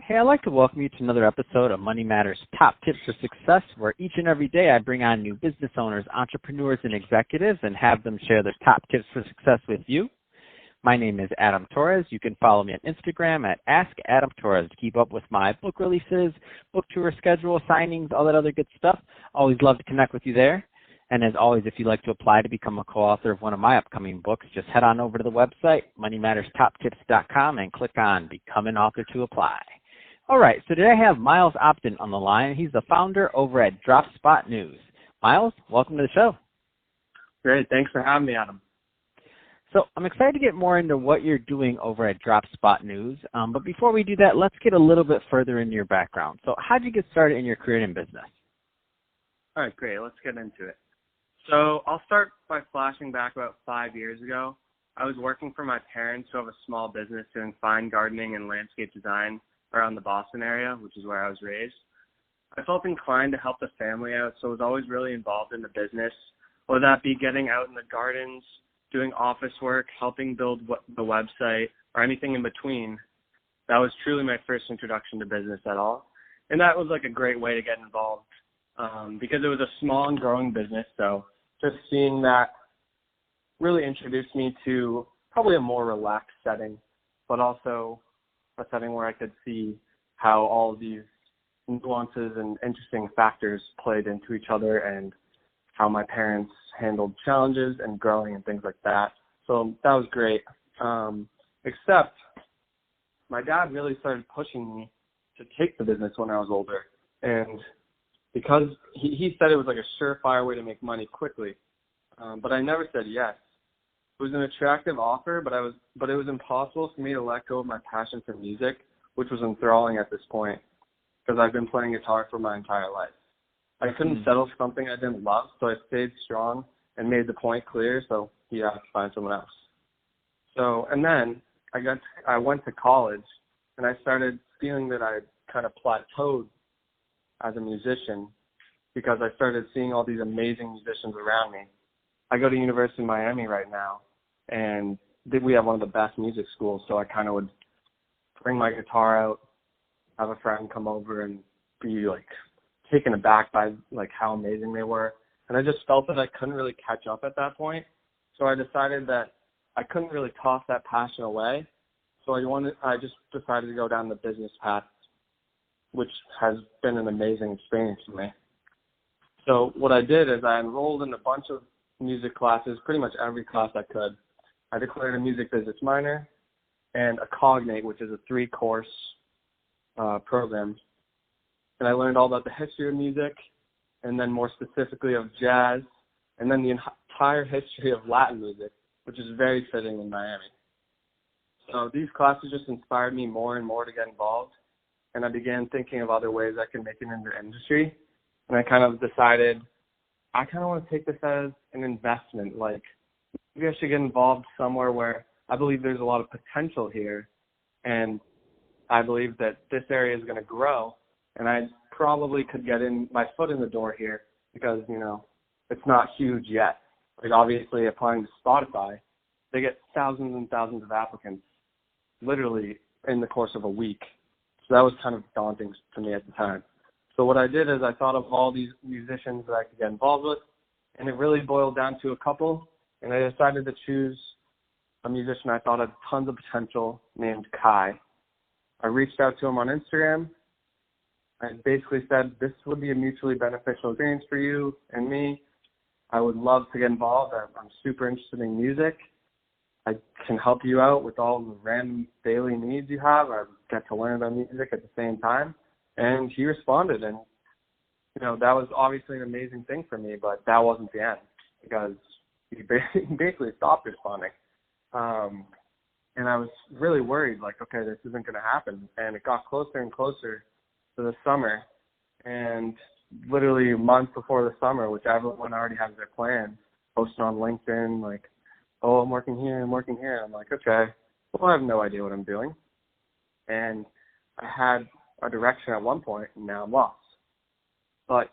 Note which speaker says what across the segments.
Speaker 1: Hey, I'd like to welcome you to another episode of Money Matters Top Tips for Success, where each and every day I bring on new business owners, entrepreneurs, and executives and have them share their top tips for success with you. My name is Adam Torres. You can follow me on Instagram at AskAdamTorres to keep up with my book releases, book tour schedule, signings, all that other good stuff. Always love to connect with you there. And as always, if you'd like to apply to become a co-author of one of my upcoming books, just head on over to the website, moneymatterstoptips.com, and click on Become an Author to apply. All right, so today I have Miles Opton on the line. He's the founder over at DropSpot News. Miles, welcome to the show.
Speaker 2: Great. Thanks for having me, Adam.
Speaker 1: So I'm excited to get more into what you're doing over at DropSpot News. But before we do that, let's get a little bit further into your background. So how did you get started in your career in business?
Speaker 2: All right, great. Let's get into it. So I'll start by flashing back about 5 years ago. I was working for my parents who have a small business doing fine gardening and landscape design around the Boston area, which is where I was raised. I felt inclined to help the family out, so I was always really involved in the business, whether that be getting out in the gardens, doing office work, helping build the website, or anything in between. That was truly my first introduction to business at all. And that was like a great way to get involved because it was a small and growing business. So just seeing that really introduced me to probably a more relaxed setting, but also a setting where I could see how all of these nuances and interesting factors played into each other and how my parents handled challenges and growing and things like that. So that was great. Except my dad really started pushing me to take the business when I was older. And because he said it was like a surefire way to make money quickly. But I never said yes. It was an attractive offer, but it was impossible for me to let go of my passion for music, which was enthralling at this point because I've been playing guitar for my entire life. I couldn't settle for something I didn't love, so I stayed strong and made the point clear, so he had to find someone else. So, and then I went to college, and I started feeling that I kind of plateaued as a musician because I started seeing all these amazing musicians around me. I go to University of Miami right now, and we have one of the best music schools, so I kind of would bring my guitar out, have a friend come over and be like taken aback by like how amazing they were. And I just felt that I couldn't really catch up at that point. So I decided that I couldn't really toss that passion away. So I just decided to go down the business path, which has been an amazing experience for me. So what I did is I enrolled in a bunch of music classes, pretty much every class I could. I declared a music business minor and a cognate, which is a 3-course program. And I learned all about the history of music, and then more specifically of jazz, and then the entire history of Latin music, which is very fitting in Miami. So these classes just inspired me more and more to get involved, and I began thinking of other ways I could make it in the industry. And I kind of decided I kind of want to take this as an investment. Like, maybe I should get involved somewhere where I believe there's a lot of potential here, and I believe that this area is going to grow, and I probably could get my foot in the door here because, it's not huge yet. Like, obviously, applying to Spotify, they get thousands and thousands of applicants literally in the course of a week. So that was kind of daunting to me at the time. So what I did is I thought of all these musicians that I could get involved with, and it really boiled down to a couple, and I decided to choose a musician I thought had tons of potential named Kai. I reached out to him on Instagram. I basically said, this would be a mutually beneficial experience for you and me. I would love to get involved. I'm super interested in music. I can help you out with all the random daily needs you have. I get to learn about music at the same time. And he responded, and, that was obviously an amazing thing for me, but that wasn't the end because he basically stopped responding. And I was really worried, like, okay, this isn't going to happen. And it got closer and closer to the summer. And literally a month before the summer, which everyone already has their plans, posted on LinkedIn, like, oh, I'm working here. I'm like, okay, well, I have no idea what I'm doing. And I had a direction at one point, and now I'm lost. But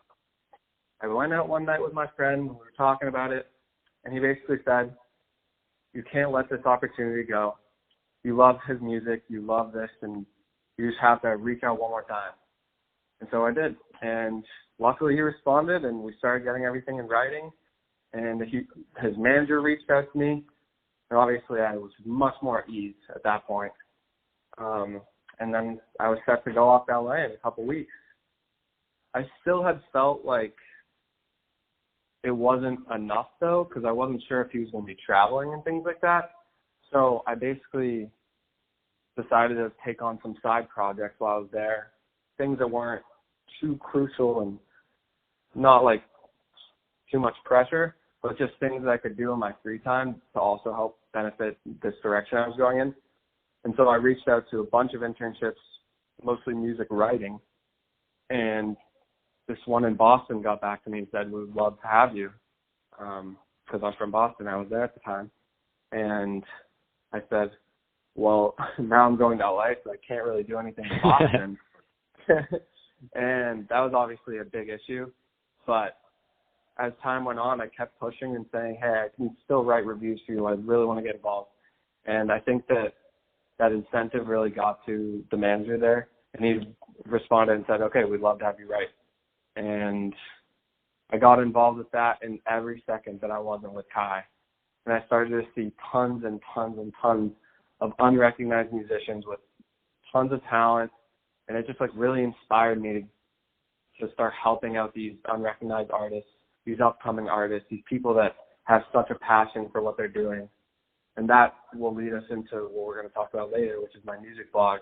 Speaker 2: I went out one night with my friend, we were talking about it, and he basically said, you can't let this opportunity go. You love his music, you love this, and You just have to reach out one more time. And so I did. And luckily he responded, and we started getting everything in writing. And his manager reached out to me. And obviously I was much more at ease at that point. And then I was set to go off to LA in a couple weeks. I still had felt like it wasn't enough, though, because I wasn't sure if he was going to be traveling and things like that. So I basically decided to take on some side projects while I was there, things that weren't too crucial and not like too much pressure, but just things that I could do in my free time to also help benefit this direction I was going in. And so I reached out to a bunch of internships, mostly music writing, and this one in Boston got back to me and said, "We would love to have you," because I'm from Boston. I was there at the time. And I said, well, now I'm going to LA, so I can't really do anything in Boston. And that was obviously a big issue. But as time went on, I kept pushing and saying, hey, I can still write reviews for you. I really want to get involved. And I think that incentive really got to the manager there. And he responded and said, okay, we'd love to have you write. And I got involved with that in every second that I wasn't with Kai. And I started to see tons and tons and tons of unrecognized musicians with tons of talent. And it just like really inspired me to start helping out these unrecognized artists, these upcoming artists, these people that have such a passion for what they're doing. And that will lead us into what we're going to talk about later, which is my music blog.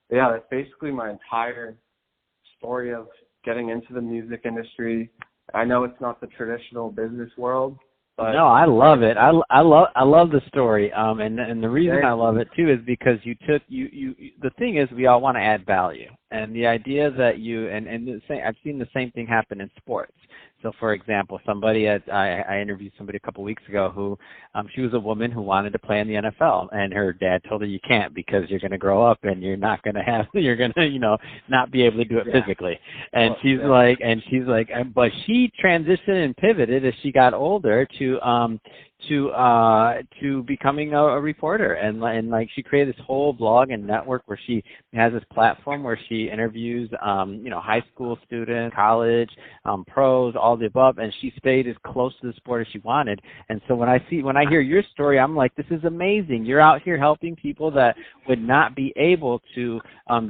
Speaker 2: But yeah, that's basically my entire story of getting into the music industry. I know it's not the traditional business world, but
Speaker 1: no, I love it. I love the story. And the reason I love it too is because you the thing is we all want to add value. And the idea that I've seen the same thing happen in sports. So, for example, I interviewed somebody a couple weeks ago who she was a woman who wanted to play in the NFL, and her dad told her you can't because you're going to grow up and you're not going to not be able to do it physically. And she's like, but she transitioned and pivoted as she got older to becoming a reporter, and like she created this whole blog and network where she has this platform where she interviews high school students, college, pros, all the above, and she stayed as close to the sport as she wanted. And so when I hear your story, I'm like, this is amazing. You're out here helping people that would not be able to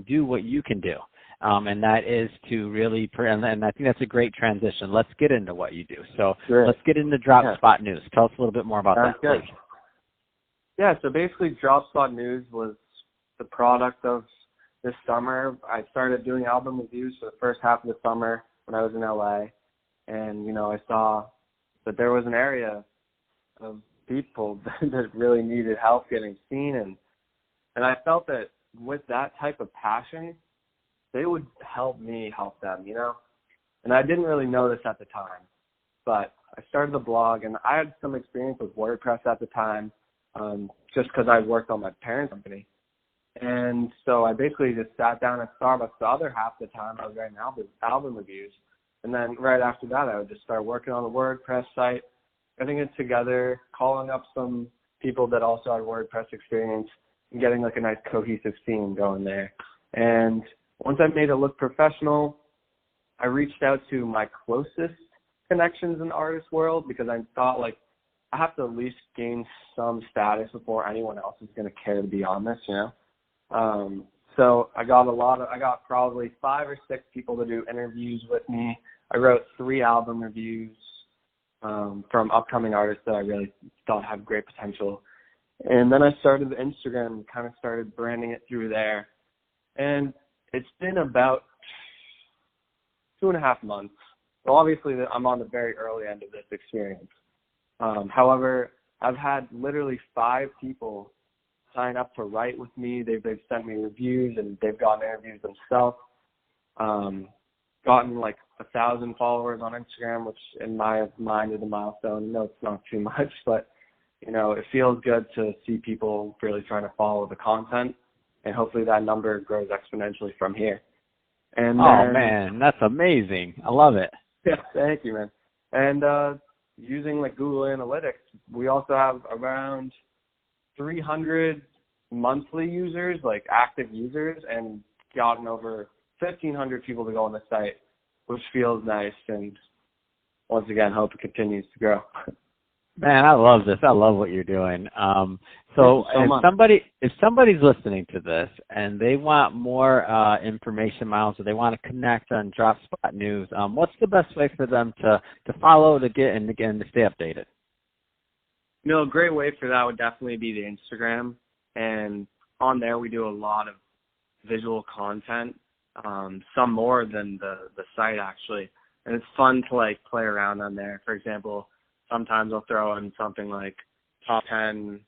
Speaker 1: do what you can do. And that is to really, and I think that's a great transition. Let's get into what you do. So Let's get into DropSpot News. Tell us a little bit more about that, please.
Speaker 2: Yeah, so basically DropSpot News was the product of this summer. I started doing album reviews for the first half of the summer when I was in LA. And, I saw that there was an area of people that really needed help getting seen. And I felt that with that type of passion, they would help me help them, And I didn't really know this at the time, but I started the blog, and I had some experience with WordPress at the time, just because I worked on my parents' company. And so I basically just sat down at Starbucks. The other half of the time I was writing album reviews. And then right after that, I would just start working on the WordPress site, getting it together, calling up some people that also had WordPress experience, and getting like a nice cohesive theme going there. And once I made it look professional, I reached out to my closest connections in the artist world because I thought like I have to at least gain some status before anyone else is going to care to be on this, So I got probably 5 or 6 people to do interviews with me. I wrote 3 album reviews from upcoming artists that I really thought had great potential. And then I started the Instagram and kind of started branding it through there. And it's been about 2.5 months. So obviously I'm on the very early end of this experience. However, I've had literally 5 people sign up to write with me. They've sent me reviews, and they've gotten interviews themselves. Gotten like 1,000 followers on Instagram, which in my mind is a milestone. No, it's not too much, but it feels good to see people really trying to follow the content, and hopefully that number grows exponentially from here. And
Speaker 1: man, that's amazing. I love it.
Speaker 2: Yeah, thank you, man. And using like Google Analytics, we also have around 300 monthly users, like active users, and gotten over 1,500 people to go on the site, which feels nice. And once again, hope it continues to grow.
Speaker 1: Man, I love this. I love what you're doing. So if somebody's listening to this and they want more information, Miles, or they want to connect on DropSpot News, what's the best way for them to follow, to get, and again, to stay updated?
Speaker 2: A great way for that would definitely be the Instagram. And on there, we do a lot of visual content, some more than the site, actually. And it's fun to, like, play around on there. For example, sometimes I'll throw in something like top 10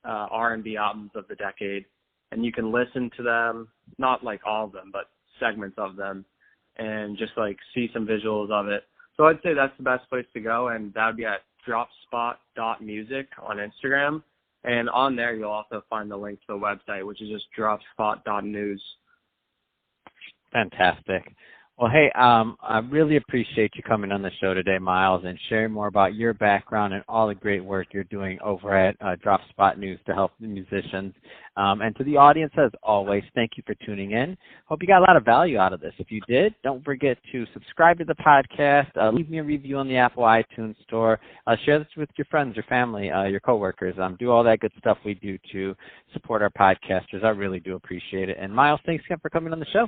Speaker 2: R&B albums of the decade, and you can listen to them, not like all of them, but segments of them, and just like see some visuals of it. So I'd say that's the best place to go, and that would be at dropspot.music on Instagram. And on there, you'll also find the link to the website, which is just dropspot.news.
Speaker 1: Fantastic. Well, hey, I really appreciate you coming on the show today, Miles, and sharing more about your background and all the great work you're doing over at DropSpot News to help the musicians. And to the audience, as always, thank you for tuning in. Hope you got a lot of value out of this. If you did, don't forget to subscribe to the podcast, leave me a review on the Apple iTunes Store, share this with your friends, your family, your coworkers. Do all that good stuff we do to support our podcasters. I really do appreciate it. And Miles, thanks again for coming on the show.